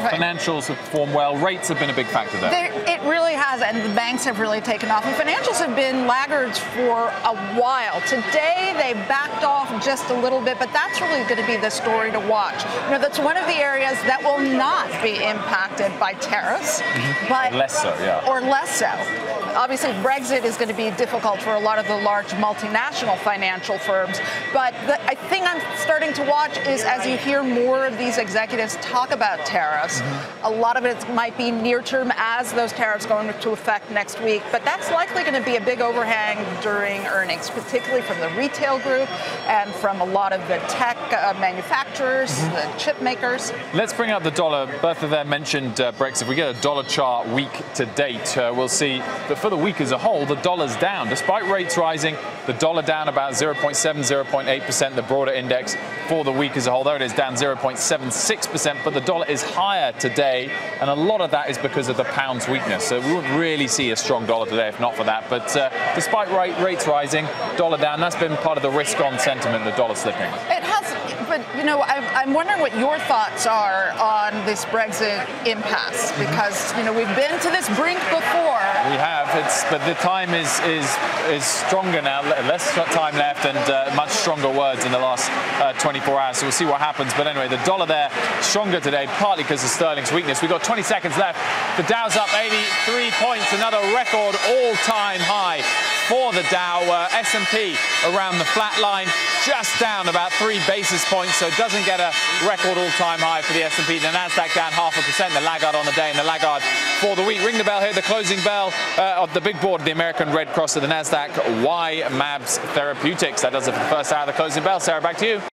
Financials have performed well. Rates have been a big factor there. It really has, and the banks have really taken off. And financials have been laggards for a while. Today, they backed off just a little bit, but that's really going to be the story to watch. You know, that's one of the areas that will not be impacted by tariffs, but less so, yeah. Or less so. Obviously, Brexit is going to be difficult for a lot of the large multinational financial firms. But I think I'm starting to watch is as you hear more of these executives talk about tariffs, a lot of it might be near term as those tariffs go into effect next week. But that's likely going to be a big overhang during earnings, particularly from the retail group and from a lot of the tech manufacturers, the chip makers. Let's bring up the dollar. Bertha there mentioned Brexit. If we get a dollar chart week to date, we'll see that for the week as a whole, the dollar's down. Despite rates rising, the dollar down about 0.7, 0.8%, the broader index for the week as a whole. There it is, down 0.76%, but the dollar is higher today, and a lot of that is because of the pound's weakness. So we wouldn't really see a strong dollar today if not for that. But despite rates rising, dollar down, that's been part of the risk-on sentiment, the dollar slipping. It has, but, you know, I'm wondering what your thoughts are on this Brexit impasse, because, you know, we've been to this brink before. We have, but the time is stronger now, less time left, and much stronger words in the last 24 hours. So we'll see what happens. But anyway, the dollar there stronger today, partly because of sterling's weakness. We've got 20 seconds left. The Dow's up 83 points, another record all-time high for the Dow. S&P around the flat line, just down about 3 basis points, so it doesn't get a record all-time high for the S&P. The Nasdaq down 0.5%, the laggard on the day and the laggard for the week. Ring the bell here, the closing bell of the big board of the American Red Cross of the Nasdaq, Y Mabs Therapeutics. That does it for the first hour of the closing bell. Sarah, back to you.